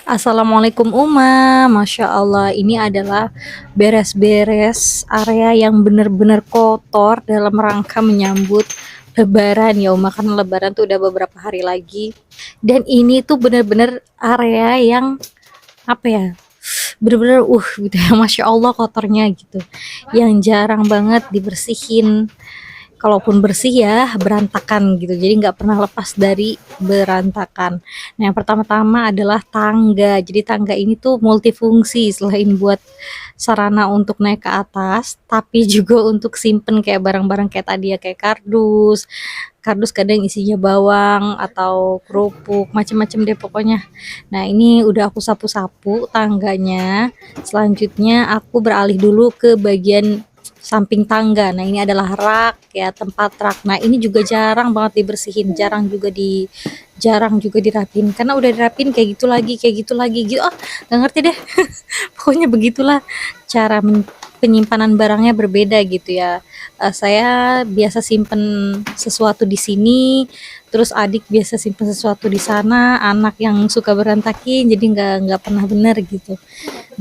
Assalamualaikum Masya Allah, ini adalah beres-beres area yang benar-benar kotor dalam rangka menyambut Lebaran ya karena Lebaran tuh udah beberapa hari lagi. Dan ini tuh benar-benar area yang apa ya, bener-bener gitu ya, Masya Allah kotornya gitu, yang jarang banget dibersihin. Kalaupun bersih ya berantakan gitu, jadi nggak pernah lepas dari berantakan. Nah, yang pertama-tama adalah tangga. Jadi tangga ini tuh multifungsi, selain buat sarana untuk naik ke atas, tapi juga untuk simpen kayak barang-barang kayak tadi ya, kayak kardus. Kardus kadang isinya bawang atau kerupuk, macem-macem deh pokoknya. Nah, ini udah aku sapu-sapu tangganya. Selanjutnya aku beralih dulu ke bagian samping tangga. Nah, ini adalah rak ya, tempat rak. Nah, ini juga jarang banget dibersihin, jarang juga dirapin, karena udah dirapin kayak gitu lagi gitu. Nggak ngerti deh. Pokoknya begitulah cara penyimpanan barangnya berbeda gitu ya. Saya biasa simpen sesuatu di sini, terus adik biasa simpen sesuatu di sana, anak yang suka berantakin, jadi nggak pernah bener gitu,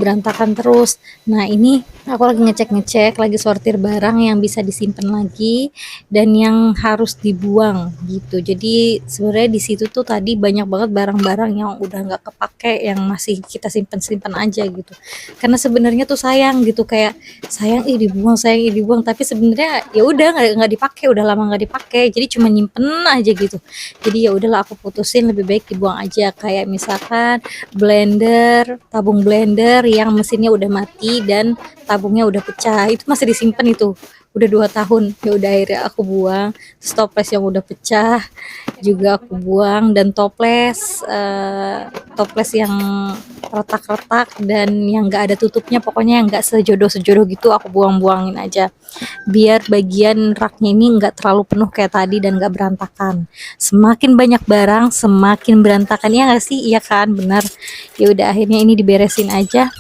berantakan terus. Nah, ini aku lagi ngecek-ngecek, lagi sortir barang yang bisa disimpan lagi dan yang harus dibuang gitu. Jadi sebenarnya di situ tuh tadi banyak banget barang-barang yang udah nggak kepake, yang masih kita simpan-simpan aja gitu. Karena sebenarnya tuh sayang gitu, kayak sayang dibuang, tapi sebenarnya ya udah nggak dipakai, udah lama nggak dipakai, jadi cuma nyimpen aja gitu. Jadi ya udahlah, aku putusin lebih baik dibuang aja. Kayak misalkan tabung blender yang mesinnya udah mati dan tabungnya udah pecah, itu masih disimpan, itu udah 2 tahun. Ya udah, akhirnya aku buang. Toples yang udah pecah juga aku buang, dan toples yang retak-retak dan yang enggak ada tutupnya, pokoknya yang enggak sejodoh-sejodoh gitu, aku buang-buangin aja. Biar bagian raknya ini enggak terlalu penuh kayak tadi dan enggak berantakan. Semakin banyak barang, semakin berantakan, ya nggak sih? Iya kan, benar. Ya udah, akhirnya ini diberesin aja.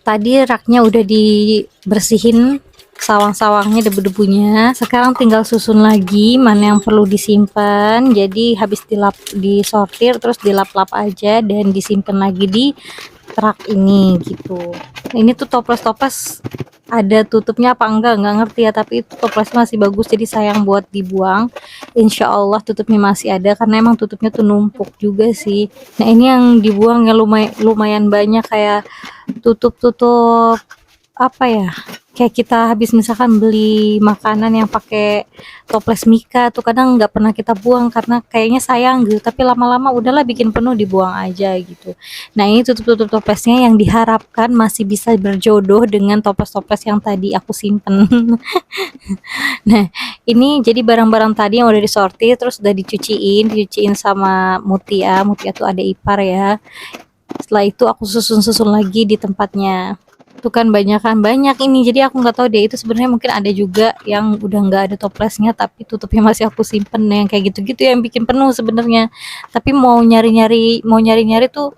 Tadi raknya udah dibersihin, sawang-sawangnya, debu-debunya. Sekarang tinggal susun lagi mana yang perlu disimpan. Jadi habis disortir terus dilap-lap aja dan disimpan lagi di rak ini gitu. Ini tuh toples-toples ada tutupnya apa enggak ngerti ya, tapi itu toplesnya masih bagus, jadi sayang buat dibuang. Insya Allah tutupnya masih ada, karena emang tutupnya tuh numpuk juga sih. Nah, ini yang dibuang ya lumayan banyak, kayak tutup-tutup apa ya, kayak kita habis misalkan beli makanan yang pakai toples Mika tuh, kadang nggak pernah kita buang karena kayaknya sayang gitu, tapi lama-lama udahlah bikin penuh, dibuang aja gitu. Nah, ini tutup-tutup toplesnya yang diharapkan masih bisa berjodoh dengan toples-toples yang tadi aku simpen. Nah, ini jadi barang-barang tadi yang udah disortir terus udah dicuciin sama Mutia. Mutia tuh ada ipar ya. Setelah itu aku susun lagi di tempatnya. Tuh kan banyak ini, jadi aku nggak tahu deh, itu sebenarnya mungkin ada juga yang udah nggak ada toplesnya tapi tutupnya masih aku simpen, yang kayak gitu-gitu yang bikin penuh sebenarnya. Tapi mau nyari-nyari tuh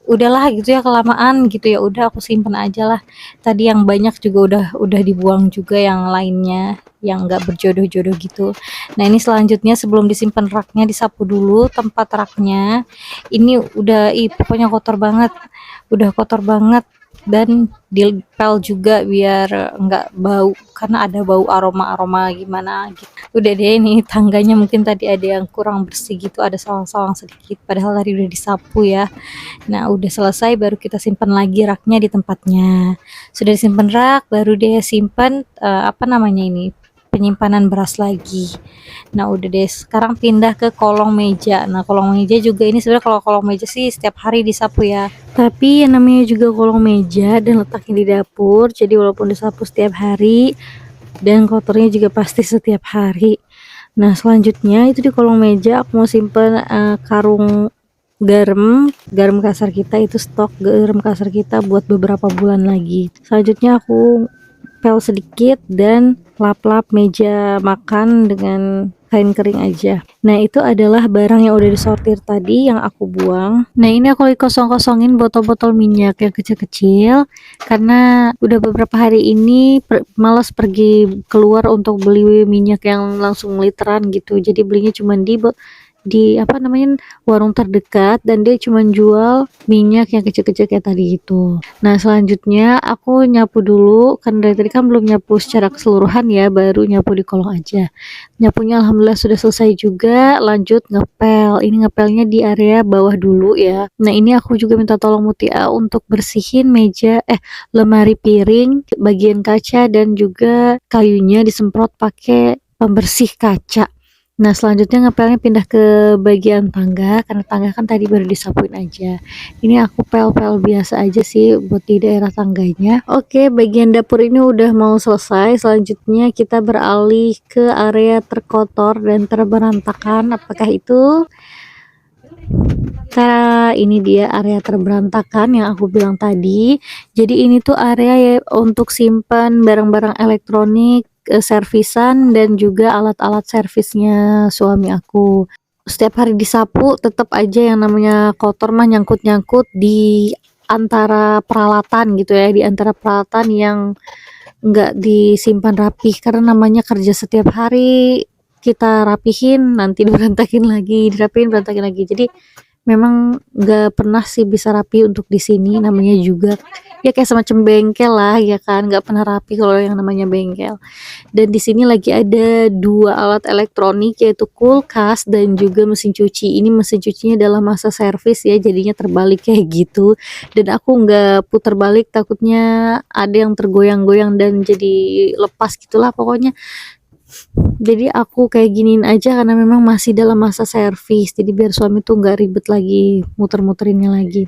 udahlah gitu ya, kelamaan gitu, ya udah aku simpen aja lah. Tadi yang banyak juga udah dibuang juga, yang lainnya yang nggak berjodoh-jodoh gitu. Nah, ini selanjutnya sebelum disimpan raknya, disapu dulu tempat raknya. Ini pokoknya udah kotor banget, dan dipel juga biar nggak bau, karena ada bau aroma gimana gitu. Udah deh, ini tangganya mungkin tadi ada yang kurang bersih gitu, ada sawang-sawang sedikit, padahal tadi udah disapu ya. Nah, udah selesai baru kita simpan lagi raknya di tempatnya. Sudah disimpan rak, baru deh simpan apa namanya ini, penyimpanan beras lagi. Nah, udah deh, sekarang pindah ke kolong meja. Nah, kolong meja juga ini sebenarnya, kalau kolong meja sih setiap hari disapu ya. Tapi yang namanya juga kolong meja dan letaknya di dapur, jadi walaupun disapu setiap hari dan kotornya juga pasti setiap hari. Nah, selanjutnya itu di kolong meja aku mau simpen karung garam kasar kita, itu stok garam kasar kita buat beberapa bulan lagi. Selanjutnya aku pel sedikit dan lap-lap meja makan dengan kain kering aja. Nah, itu adalah barang yang udah disortir tadi yang aku buang. Nah, ini aku lagi kosong-kosongin botol-botol minyak yang kecil-kecil, karena udah beberapa hari ini males pergi keluar untuk beli minyak yang langsung literan gitu. Jadi belinya cuma di apa namanya warung terdekat, dan dia cuma jual minyak yang kecil-kecil kayak tadi itu. Nah, selanjutnya aku nyapu dulu, kan dari tadi kan belum nyapu secara keseluruhan ya, baru nyapu di kolong aja. Nyapunya alhamdulillah sudah selesai juga, lanjut ngepel. Ini ngepelnya di area bawah dulu ya. Nah, ini aku juga minta tolong Mutia untuk bersihin lemari piring, bagian kaca, dan juga kayunya disemprot pakai pembersih kaca. Nah, selanjutnya ngepelnya pindah ke bagian tangga, karena tangga kan tadi baru disapuin aja. Ini aku pel-pel biasa aja sih buat di daerah tangganya. Oke, bagian dapur ini udah mau selesai. Selanjutnya kita beralih ke area terkotor dan terberantakan. Apakah itu? Ini dia area terberantakan yang aku bilang tadi. Jadi ini tuh area ya untuk simpan barang-barang elektronik, servisan, dan juga alat-alat servisnya suami aku. Setiap hari disapu tetap aja yang namanya kotor mah nyangkut-nyangkut di antara peralatan gitu ya, di antara peralatan yang nggak disimpan rapih, karena namanya kerja setiap hari, kita rapihin nanti diberantakin lagi, dirapihin berantakin lagi. Jadi memang nggak pernah sih bisa rapi untuk di sini, namanya juga ya kayak semacam bengkel lah ya kan, nggak pernah rapi kalau yang namanya bengkel. Dan di sini lagi ada dua alat elektronik, yaitu kulkas dan juga mesin cuci. Ini mesin cucinya dalam masa servis ya, jadinya terbalik kayak gitu. Dan aku nggak putar balik, takutnya ada yang tergoyang-goyang dan jadi lepas gitulah pokoknya. Jadi aku kayak giniin aja karena memang masih dalam masa servis, jadi biar suami tuh nggak ribet lagi muter-muterinnya lagi.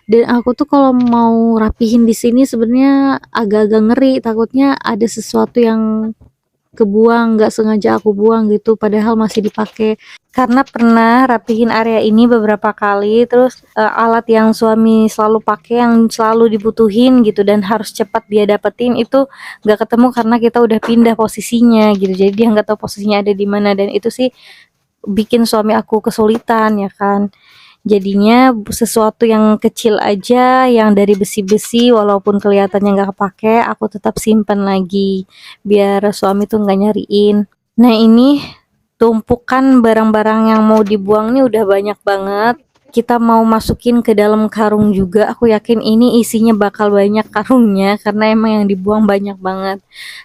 Dan aku tuh kalau mau rapihin di sini sebenarnya agak-agak ngeri, takutnya ada sesuatu yang kebuang, nggak sengaja aku buang gitu, padahal masih dipakai. Karena pernah rapihin area ini beberapa kali, terus alat yang suami selalu pakai, yang selalu dibutuhin gitu dan harus cepat dia dapetin, itu nggak ketemu karena kita udah pindah posisinya gitu. Jadi dia nggak tahu posisinya ada di mana, dan itu sih bikin suami aku kesulitan ya kan. Jadinya sesuatu yang kecil aja, yang dari besi-besi, walaupun kelihatannya nggak kepake, aku tetap simpan lagi biar suami tuh nggak nyariin. Nah, ini tumpukan barang-barang yang mau dibuang nih udah banyak banget. Kita mau masukin ke dalam karung juga. Aku yakin ini isinya bakal banyak karungnya karena emang yang dibuang banyak banget.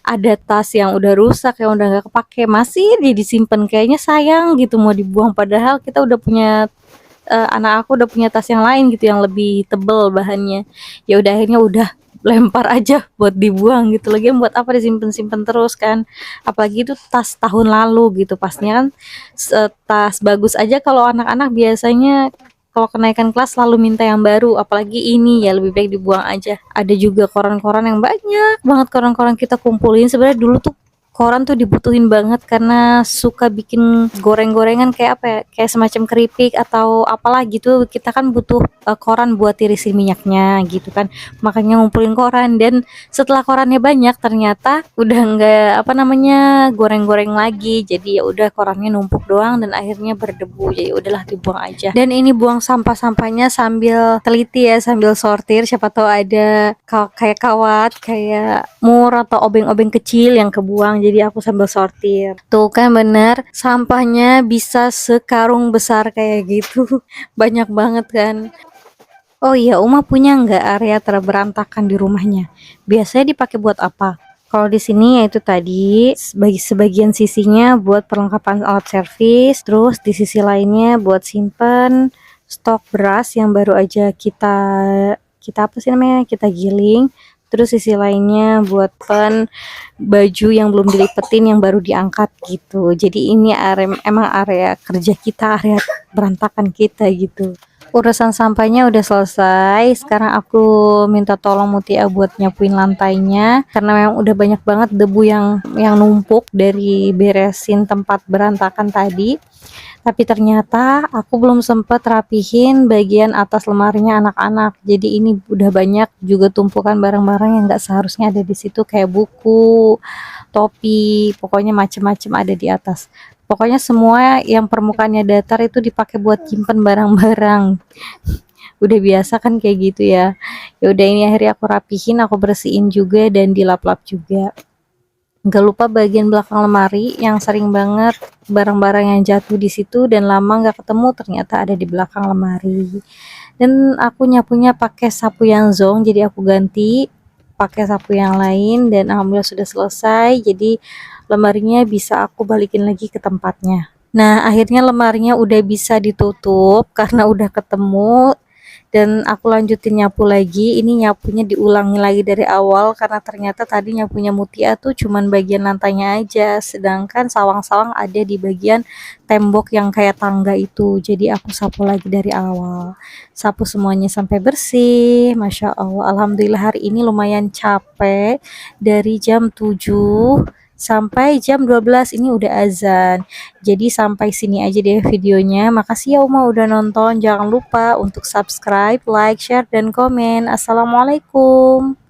Ada tas yang udah rusak, yang udah nggak kepake, masih disimpan. Kayaknya sayang gitu mau dibuang, padahal kita udah punya anak aku udah punya tas yang lain gitu yang lebih tebel bahannya. Ya udah, akhirnya udah lempar aja buat dibuang gitu. Lagi buat apa disimpan-simpan terus kan, apalagi itu tas tahun lalu gitu, pastinya kan tas bagus aja kalau anak-anak biasanya kalau kenaikan kelas selalu minta yang baru, apalagi ini ya lebih baik dibuang aja. Ada juga koran-koran yang banyak banget, koran-koran kita kumpulin. Sebenarnya dulu tuh koran tuh dibutuhin banget karena suka bikin goreng-gorengan kayak apa ya, kayak semacam keripik atau apalah gitu. Kita kan butuh koran buat tirisin minyaknya gitu kan, makanya ngumpulin koran. Dan setelah korannya banyak ternyata udah nggak apa namanya goreng-goreng lagi, jadi ya udah korannya numpuk doang dan akhirnya berdebu, jadi udahlah dibuang aja. Dan ini buang sampah-sampahnya sambil teliti ya, sambil sortir, siapa tahu ada kayak kawat, kayak mur atau obeng-obeng kecil yang kebuang, jadi aku sambil sortir. Tuh kan bener, sampahnya bisa sekarung besar kayak gitu. Banyak banget kan. Oh iya, Uma punya nggak area terberantakan di rumahnya? Biasanya dipakai buat apa? Kalau di sini yaitu tadi bagi sebagian sisinya buat perlengkapan alat servis, terus di sisi lainnya buat simpen stok beras yang baru aja kita kita apa sih namanya, kita giling. Terus sisi lainnya buat baju yang belum dilipetin yang baru diangkat gitu. Jadi ini emang area kerja kita, area berantakan kita gitu. Urusan sampahnya udah selesai. Sekarang aku minta tolong Mutia buat nyapuin lantainya karena memang udah banyak banget debu yang numpuk dari beresin tempat berantakan tadi. Tapi ternyata aku belum sempat rapihin bagian atas lemarinya anak-anak. Jadi ini udah banyak juga tumpukan barang-barang yang nggak seharusnya ada di situ, kayak buku, topi, pokoknya macem-macem ada di atas. Pokoknya semua yang permukaannya datar itu dipakai buat simpen barang-barang. Udah biasa kan kayak gitu ya. Ya udah, ini akhirnya aku rapihin, aku bersihin juga dan dilap-lap juga. Nggak lupa bagian belakang lemari yang sering banget barang-barang yang jatuh di situ dan lama nggak ketemu ternyata ada di belakang lemari. Dan aku nyapunya pakai sapu yang zong, jadi aku ganti pakai sapu yang lain dan alhamdulillah sudah selesai. Jadi lemarinya bisa aku balikin lagi ke tempatnya. Nah, akhirnya lemarinya udah bisa ditutup karena udah ketemu dan aku lanjutin nyapu lagi. Ini nyapunya diulangi lagi dari awal karena ternyata tadi nyapunya Mutia tuh cuman bagian lantainya aja, sedangkan sawang-sawang ada di bagian tembok yang kayak tangga itu. Jadi aku sapu lagi dari awal. Sapu semuanya sampai bersih. Masya Allah, alhamdulillah hari ini lumayan capek dari jam 7 sampai jam 12 ini udah azan. Jadi sampai sini aja deh videonya. Makasih ya Uma udah nonton. Jangan lupa untuk subscribe, like, share, dan komen. Assalamualaikum.